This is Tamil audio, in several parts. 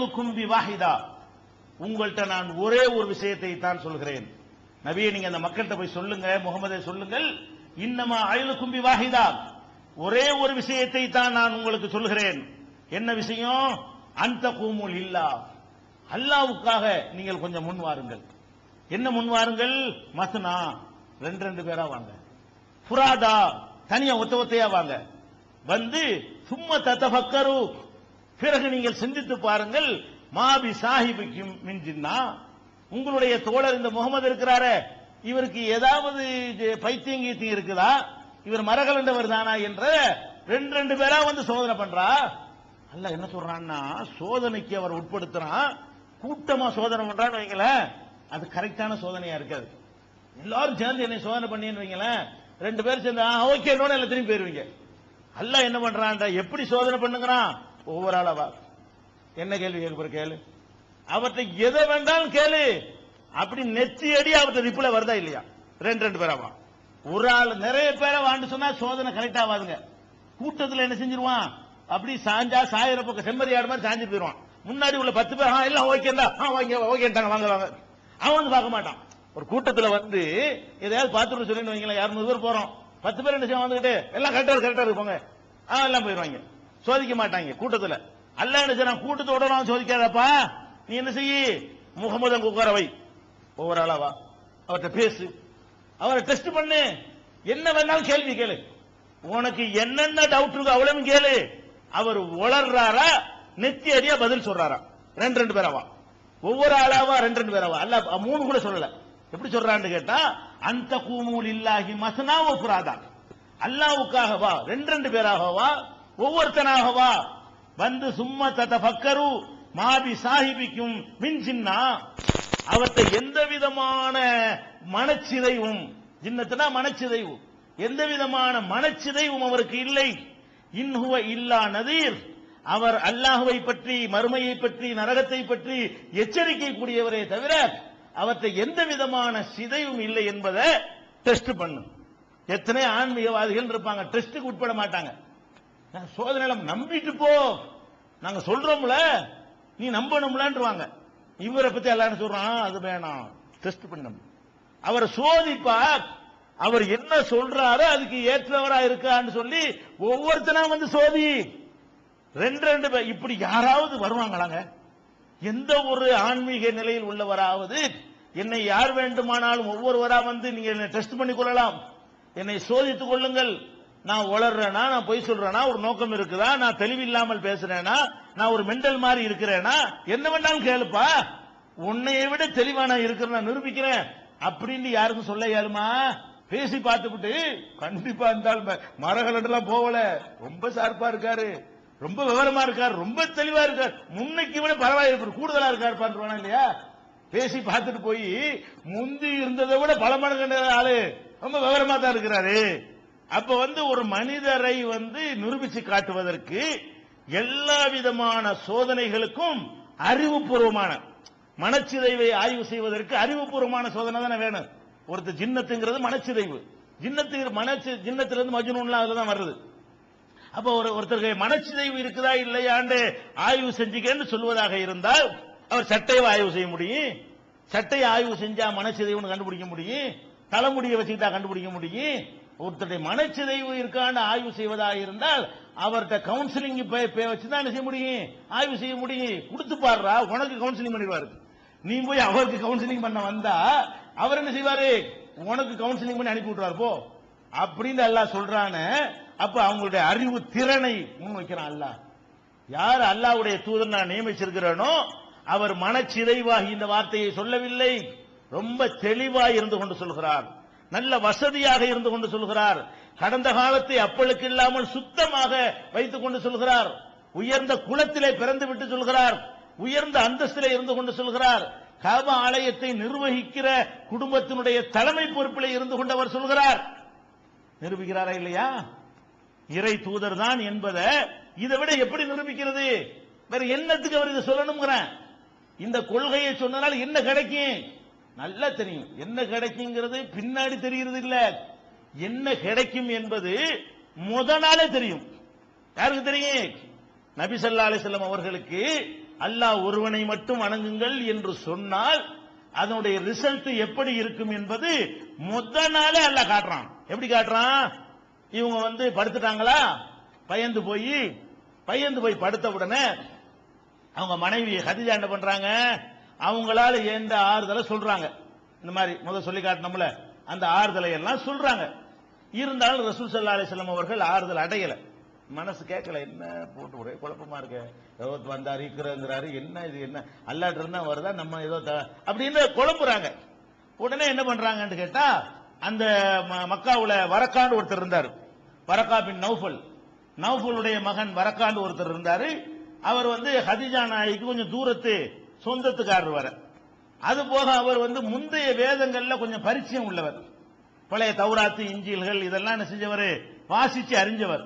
அயலுக்கும் பிவாஹிதா, உங்கள்கிட்ட நான் ஒரே ஒரு விஷயத்தை தான் சொல்கிறேன். நபியே, நீங்க அந்த மக்கள்கிட்ட போய் சொல்லுங்க, முகமதே சொல்லுங்கள், இன்னமா அயலுக்கும் பிவாஹிதா, ஒரே ஒரு விஷயத்தை தான் நான் உங்களுக்கு சொல்கிறேன். என்ன விஷயம்? அந்த கூமுல் இல்லா, அல்லாவுக்காக நீங்கள் கொஞ்சம் முன் வாருங்கள். என்ன முன் வாருங்கள்? மஸ்னா, ரெண்டு ரெண்டு பேரா வாங்க. ஃபுராதா, தனியா ஒத்த ஒத்தையா வாங்க. வந்து சும்மா தத்தஃபக்கரு, பிறகு நீங்கள் சிந்தித்து பாருங்கள். மாபி சாஹிபிக்கும் மின் ஜின்னா, உங்களுடைய தோழர் இந்த முகமது இருக்கிறாரே, இவருக்கு ஏதாவது பைத்தியம் கீத்தியம் இருக்குதா, இவர் மரகலண்டவர் தானா என்ற ரெண்டு ரெண்டு பேரா வந்து சோதனை பண்றா. அல்லாஹ் என்ன சொல்றான்னா, சோதனைக்கு அவர் உட்படுத்துறான். கூட்டமா சோதனை பண்றான்னு வைங்களேன், அது கரெக்டான சோதனையா இருக்காது. எல்லாரும் சேர்ந்து என்னை சோதனை பண்ணின்னு வைங்களேன், ரெண்டு பேரும் சேர்ந்து ஓகே எல்லாம் திரும்பி போயிருவீங்க. அல்லாஹ் என்ன பண்றான், எப்படி சோதனை பண்ணுங்கிறான்? ஒவ்வொரு ஆளவா என்ன கேள்வி கேட்க கேளு, அவர்கிட்ட எதை வேண்டாலும் கேளு, அப்படி நெத்தி அடி அவர்கிட்ட ரிப்ளை வருதா இல்லையா? ரெண்டு ரெண்டு பேராவா. ஒரு ஆள் நிறைய பேரை வாண்டு சொன்னா சோதனை கரெக்ட் ஆகாதுங்க. கூட்டத்தில் என்ன செஞ்சிருவான், அப்படி சாஞ்சா சாயிர பக்கம் செம்மறி ஆடு மாதிரி சாஞ்சிட்டு போயிருவான். முன்னாடி உள்ள 10 பேர் எல்லாம் ஓகேண்டா, ஓகேட்டாங்க வாங்க வாங்க, அவன் வந்து பார்க்க மாட்டான். ஒரு கூட்டத்தில் வந்து எதையாவது பார்த்துட்டு சொல்லி வைங்களேன், 200 பேர் போறோம், 10 பேர் என்ன செய்ய வந்துகிட்டு எல்லாம் கரெக்டா இருப்பாங்க, எல்லாம் போயிருவாங்க, சோதிக்க மாட்டாங்க கூட்டத்தில். அல்லாஹ் என்ன செய்யறான், கூட்டத்தோட சோதிக்காதப்பா, நீ என்ன செய்ய, முகமது அங்க உட்கார வை, ஒவ்வொரு ஆளாவா அவர்கிட்ட பேசு, அவரை டெஸ்ட் பண்ணு, என்ன வேணாலும் கேள்வி கேளு, உனக்கு என்னென்ன டவுட் இருக்கு அவ்வளவு கேளு. அவர் உளர்றாரா, நெத்தி அடியா பதில் சொல்றாரா? ரெண்டு ரெண்டு பேராவா, ஒவ்வொரு ஆளாவா ரெண்டு ரெண்டு பேராவா? அல்ல 3 கூட சொல்லல. எப்படி சொல்றான்னு கேட்டா, அந்த கூமூல் இல்லாஹி மஸ்னா வ ஃபுராதா, அல்லாஹ்வுக்காகவா ரெண்டு ரெண்டு பேராகவா, ஒவ்வொருத்தனாகவா வந்து சும்மா ததஃபக்கரு மாபி சாஹிபிக்கும் மின் ஜின்னா, அவர்கிட்ட எந்த விதமான மனச்சிதைவும், ஜின்னத்துனா மனச்சிதைவு, எந்த விதமான மனச்சிதைவும் அவருக்கு இல்லை. இன்ஹுவ இல்லா நதீர், அவர் அல்லாஹுவை பற்றி, மறுமையை பற்றி, நரகத்தை பற்றி எச்சரிக்கை கூடியவரே தவிர அவர்கிட்ட எந்த விதமான சிதைவும் இல்லை என்பதை டெஸ்ட் பண்ணும். எத்தனை ஆன்மீகவாதிகள் இருப்பாங்க, டெஸ்டுக்கு உட்பட மாட்டாங்க. சோதனை நம்பிட்டு போ, நாங்க சொல்றோம்ல, நீ நம்பணும்லன்றாங்க. இவரை பத்தி எல்லாரும் சொல்றான், அது வேணாம், டெஸ்ட் பண்ணும். அவரை சோதிப்பா, அவர் என்ன சொல்றாரோ அதுக்கு ஏற்றவரா இருக்கான்னு சொல்லி ஒவ்வொருத்தனா வந்து சோதி. ரெண்டு ரெண்டு பேர் இப்படி யாராவது வருவாங்களாங்க? எந்த ஒரு ஆன்மீக நிலையில் உள்ளவராவது, என்னை யார் வேண்டுமானாலும் ஒவ்வொருவரா வந்து நீங்க என்னை டெஸ்ட் பண்ணி கொள்ளலாம், என்னை சோதித்துக் கொள்ளுங்கள், நான் உளர்றேனா, நான் பொய் சொல்றேனா, ஒரு நோக்கம் இருக்குதா, நான் தெளிவில்லாமல் பேசுறேனா, நான் ஒரு மெண்டல் மாதிரி இருக்கிறேனா, என்ன வேண்டாலும் கேளுப்பா, உன்னையை விட தெளிவா நான் இருக்கிறேன், நிரூபிக்கிறேன் அப்படின்னு யாருக்கும் சொல்ல இயலுமா? பேசி பார்த்துவிட்டு கண்டிப்பா இருந்தாலும் மரகலண்டெல்லாம் போகல, ரொம்ப ஷார்ப்பா இருக்காரு, ரொம்ப விவரமா இருக்காரு, ரொம்ப தெளிவா இருக்காரு, முன்னைக்கு விட பரவாயில்லை, கூடுதலா இருக்காரு பண்றானா இல்லையா? பேசி பார்த்துட்டு போய் முந்தி இருந்ததை விட பல மடங்கு ஆளு ரொம்ப விவரமா தான் இருக்கிறாரு. அப்ப வந்து ஒரு மனிதரை வந்து நிரூபிச்சு காட்டுவதற்கு எல்லா விதமான சோதனைகளுக்கும் அறிவுபூர்வமான, மனச்சிதைவை ஆய்வு செய்வதற்கு அறிவுபூர்வமான சோதனை தானே வேணும். ஒருத்தர் ஜின்னத்துங்கிறது மனச்சிதைவு, ஜின்னத்திலிருந்து மஜ்னூன்லாம் அதுதான் வருது. அப்ப ஒருத்தருக்கு மனச்சிதைவு இருக்குதா இல்லையாண்டு ஆய்வு செஞ்சுக்கன்னு சொல்வதாக இருந்தால் அவர் சட்டையை ஆய்வு செய்ய முடியும். சட்டையை ஆய்வு செஞ்சா மனச்சிதைவுன்னு கண்டுபிடிக்க முடியும், தலைமுடியை வச்சுக்கிட்டா கண்டுபிடிக்க முடியும். ஒருத்தருடைய மனச்சிதைவு இருக்கான்னு ஆய்வு செய்வதாக இருந்தால் அவர்கிட்ட கவுன்சிலிங் வச்சுதான் என்ன செய்ய முடியும், ஆய்வு செய்ய முடியும். கொடுத்து பாடுறா, உனக்கு கவுன்சிலிங் பண்ணிடுவாரு. நீ போய் அவருக்கு கவுன்சிலிங் பண்ண வந்தா அவர் என்ன செய்வாரு, உனக்கு கவுன்சிலிங் பண்ணி அனுப்பி விட்டுவார் போ அப்படின்னு எல்லாம் சொல்றானே. அப்ப அவங்களுடைய அறிவு திறனை முன் வைக்கிறான் அல்லாஹ். யார் அல்லாஹ்வுடைய தூதர் நான் நியமிச்சிருக்கிறேனோ அவர் மனச்சிதைவாகி இந்த வார்த்தையை சொல்லவில்லை, ரொம்ப தெளிவாக இருந்து கொண்டு சொல்கிறார், நல்ல வசதியாக இருந்து கொண்டு சொல்கிறார், கடந்த காலத்தை அப்பளுக்கு இல்லாமல் சுத்தமாக வைத்துக் கொண்டு சொல்கிறார், உயர்ந்த குலத்திலே பிறந்து விட்டு சொல்கிறார், உயர்ந்த அந்தஸ்திலே இருந்து கொண்டு சொல்கிறார், காபா ஆலயத்தை நிர்வகிக்கிற குடும்பத்தினுடைய தலைமை பொறுப்பிலே இருந்து கொண்டு அவர் சொல்கிறார். நிரூபிக்கிறாரா இல்லையா? இறை தூதர் தான் என்பதை இதை விட எப்படி நிரூபிக்கிறது? வேற என்னத்துக்கு அவர் இதை சொல்லணுங்கிற? இந்த கொள்கையை சொன்னால் என்ன கிடைக்கும் நல்லா தெரியும். என்ன கிடைக்குங்கிறது பின்னாடி தெரிகிறது இல்ல, என்ன கிடைக்கும் என்பது முத நாளே தெரியும். யாருக்கு தெரியும்? நபி ஸல்லல்லாஹு அலைஹி வஸல்லம் அவர்களுக்கு அல்லாஹ் ஒருவனை மட்டும் வணங்குங்கள் என்று சொன்னால் அதனுடைய ரிசல்ட் எப்படி இருக்கும் என்பது முத நாளே அல்லாஹ் காட்டுறான். எப்படி காட்டுறான்? இவங்க வந்து படுத்துட்டாங்களா, பயந்து போய் படுத்த உடனே அவங்க மனைவி ஹதீஜா என்ன பண்றாங்க, அவங்களால எந்த ஆறுதலை சொல்றாங்க. இந்த மாதிரி முதல் சொல்லி காட்டினோம்ல, அந்த ஆறுதலை எல்லாம் சொல்றாங்க. இருந்தாலும் ரசூல் ஸல்லல்லாஹு அலைஹி வஸல்லம் அவர்கள் ஆறுதல் அடையல. மனசு கேட்கல, என்ன போட்டு ஒரே குழப்பமா இருக்கு, ஏதோ வந்தாரு இருக்கிறாரு, என்ன இது, என்ன அல்லாஹ் இருந்தா வருதா, நம்ம ஏதோ அப்படின்னு குழப்புறாங்க. உடனே என்ன பண்றாங்கன்னு கேட்டா, அந்த மக்காவுல வரக்காண்டு ஒருத்தர் இருந்தார், வரக்கா பின் நௌஃபலுடைய மகன் வரக்காண்டு ஒருத்தர் இருந்தாரு. அவர் வந்து ஹதீஜா நாய்க்கு கொஞ்சம் தூரத்து சொந்தத்துக்காரர் வர. அது போக அவர் வந்து முந்தைய வேதங்கள்ல கொஞ்சம் பரிச்சயம் உள்ளவர், பழைய தௌராத்து இஞ்சில்கள் இதெல்லாம் என்ன செஞ்சவர், வாசிச்சு அறிஞ்சவர்.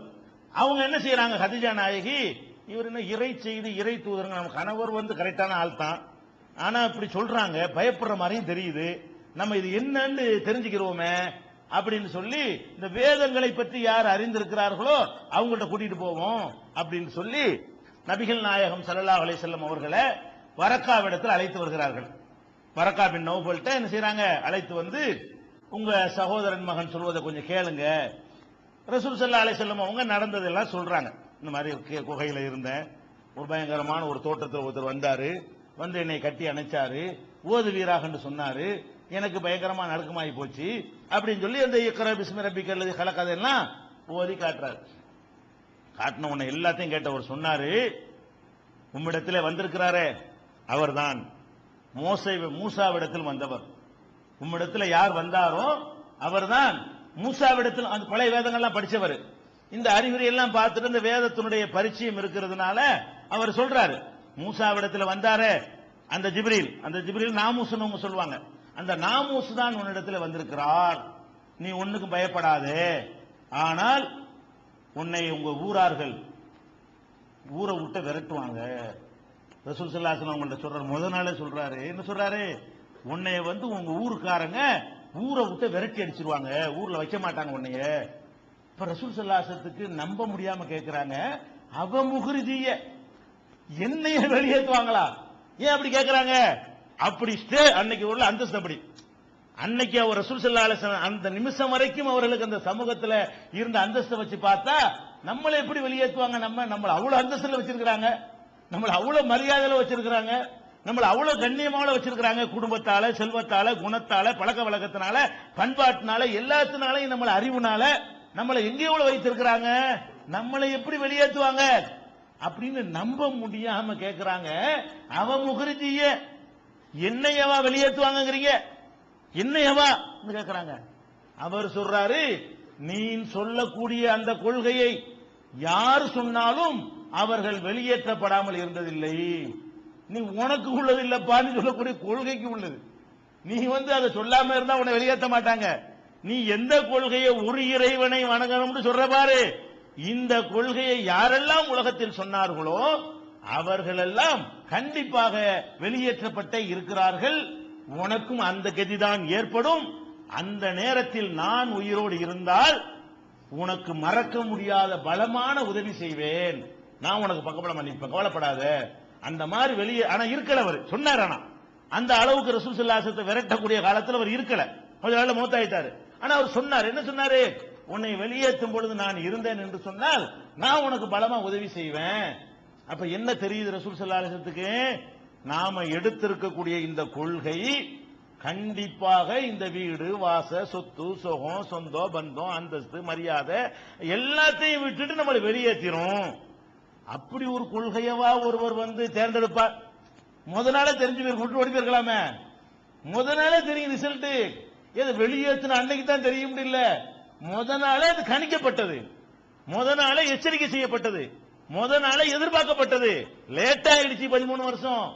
அவங்க என்ன செய்யறாங்க, ஹதீஜா நாயகி இவர் என்ன இறை செய்தி இறை தூதருங்க, நம்ம கணவர் வந்து கரெக்டான ஆள் தான், ஆனா இப்படி சொல்றாங்க, பயப்படுற மாதிரியும் தெரியுது, நம்ம இது என்னன்னு தெரிஞ்சுக்கிறோமே அப்படின்னு சொல்லி இந்த வேதங்களை பற்றி யார் அறிந்திருக்கிறார்களோ அவங்கள்ட்ட கூட்டிட்டு போவோம் அப்படின்னு சொல்லி நபிகள் நாயகம் ஸல்லல்லாஹு அலைஹி வஸல்லம் அவர்களை வரக்காவிடத்தில் அழைத்து வருகிறார்கள். வரக்கா பின் நௌஃபல்ட்ட என்ன செய்யறாங்க, அழைத்து வந்து உங்க சகோதரன் மகன் சொல்வதை கொஞ்சம் கேளுங்க. ரசூல் ஸல்லல்லாஹு அலைஹி வஸல்லம் அவங்க நடந்ததெல்லாம் சொல்றாங்க. இந்த மாதிரி குகையில இருந்தேன், ஒரு பயங்கரமான ஒரு தோட்டத்தில் ஒருத்தர் வந்தாரு, வந்து என்னை கட்டி அணைச்சாரு, ஓது வீராகன்னு சொன்னாரு, எனக்கு பயங்கரமா நடுக்கமாயி போச்சு அப்படின்னு சொல்லி அந்த இக்ரா பிஸ்மி ரப்பிக்கல் லதீ கலக் அதெல்லாம் ஓதி காட்டுறாரு. காட்டின உடனே எல்லாத்தையும் கேட்டவர் சொன்னாரு, உம்மிடத்திலே வந்திருக்கிறாரே அவர்தான் மூசாவிடத்தில் வந்தவர். உம்மிடத்தில் யார் வந்தாரோ அவர்தான் மூசாவிடத்தில், அந்த பழைய வேதங்கள்லாம் படிச்சவர். இந்த அறிகுறி எல்லாம் பார்த்துட்டு இந்த வேதத்தினுடைய பரிச்சயம் இருக்கிறதுனால அவர் சொல்றாரு, மூசாவிடத்தில் வந்தாரே அந்த ஜிப்ரீல் நாமூஸ்னு சொல்லுவாங்க, அந்த நாமூஸ் தான் உன்னிடத்தில் வந்திருக்கிறார், நீ ஒண்ணுக்கும் பயப்படாதே, ஆனால் உன்னை உங்க ஊரார்கள் ஊரை விட்டு விரட்டுவாங்க. ரசூல் ஸல்லல்லாஹு அலைஹி வஸல்லம் அவங்கள்ட்ட சொல்றாரு, முத நாளே சொல்றாரு, என்ன சொல்றாரு, உன்னை வந்து உங்க ஊருக்காரங்க ஊரை விட்டு விரட்டி அடிச்சிருவாங்க, ஊர்ல வைக்க மாட்டாங்க உன்னைய. இப்ப ரசூல் ஸல்லல்லாஹு அலைஹி வஸல்லத்துக்கு நம்ப முடியாம கேட்கிறாங்க, அவ முஹ்ரிஜிய என்னைய வெளியேற்றுவாங்களா, ஏன் அப்படி கேட்கிறாங்க? அப்படி அன்னைக்கு உள்ள அந்தஸ்து அப்படி. அன்னைக்கு அவர் ரசூல் ஸல்லல்லாஹு அலைஹி வஸல்லம் அந்த நிமிஷம் வரைக்கும் அவர்களுக்கு அந்த சமூகத்துல இருந்த அந்தஸ்தை வச்சு பார்த்தா நம்மளை எப்படி வெளியேற்றுவாங்க, நம்மள அவ்வளவு அந்தஸ்துல வச்சிருக்கிறாங்க, நம்மள அவ்வளவு மரியாதையில வச்சிருக்கிறாங்க, நம்மள அவ்வளவு கண்ணியமாக வச்சிருக்கிறாங்க, குடும்பத்தால செல்வத்தால குணத்தால பழக்க வழக்கத்தினால பண்பாட்டினால எல்லாத்தினாலையும் நம்மள அறிவுனால நம்மளை எங்கேயோ வைத்திருக்கிறாங்க, நம்மளை எப்படி வெளியேற்றுவாங்க அப்படின்னு நம்ப முடியாம கேட்கிறாங்க. அவ முஹ்ரிஜிய என்னையவா வெளியேற்றுவாங்கிறீங்க, என்னையவா கேட்கிறாங்க. அவர் சொல்றாரு, நீ சொல்லக்கூடிய அந்த கொள்கையை யார் சொன்னாலும் அவர்கள் வெளியேற்றப்படாமல் இருந்ததில்லை, நீ உனக்கு உள்ளது இல்லப்பான்னு சொல்லக்கூடிய கொள்கைக்கு உள்ளது, நீ வந்து அதை சொல்லாம இருந்தா உன்னை வெளியேற்ற மாட்டாங்க. நீ எந்த கொள்கையை ஒரு இறைவனை வணங்கணும்னு சொல்ற பாரு, இந்த கொள்கையை யாரெல்லாம் உலகத்தில் சொன்னார்களோ அவர்களெல்லாம் கண்டிப்பாக வெளியேற்றப்பட்டே இருக்கிறார்கள், உனக்கும் அந்த கதிதான் ஏற்படும். அந்த நேரத்தில் நான் உயிரோடு இருந்தால் உனக்கு மறக்க முடியாத பலமான உதவி செய்வேன், நான் உனக்கு பக்கபலம் பண்ணிப்பேன், கவலைப்படாத. அந்த மாதிரி வெளியே ஆனா இருக்கல, அவர் சொன்னார், ஆனா அந்த அளவுக்கு ரசூல் ஸல்லல்லாஹு அலைஹி வஸல்லம் விரட்டக்கூடிய காலத்தில் அவர் இருக்கல, கொஞ்ச நாள்ல மௌத்தாயிட்டாரு. ஆனா அவர் சொன்னார், என்ன சொன்னாரு, உன்னை வெளியேற்றும் பொழுது நான் இருந்தேன் என்று சொன்னால் நான் உனக்கு பலமா உதவி செய்வேன். அப்ப என்ன தெரியுது ரசூல் ஸல்லல்லாஹு அலைஹி வஸல்லத்துக்கு, நாம எடுத்திருக்கக்கூடிய இந்த கொள்கை கண்டிப்பாக இந்த வீடு வாச சொத்து சுகம் சொந்தம் பந்தம் அந்தஸ்து மரியாதை எல்லாத்தையும் விட்டுட்டு நம்மளை வெளியேற்றிரும். அப்படி ஒரு கொள்கையவா ஒருவர் வந்து தேர்ந்தெடுப்பார்? முத நாளே தெரிஞ்சு போய் ஓடி போயிருக்கலாமே, முத நாளே தெரியும் ரிசல்ட், ஏதோ வெளியேற்றின அன்னைக்கு தான் தெரிய முடியல, முத நாளே அது கணிக்கப்பட்டது, முத நாளே எச்சரிக்கை செய்யப்பட்டது, முத நாளே எதிர்பார்க்கப்பட்டது, லேட் ஆயிடுச்சு 13 வருஷம்.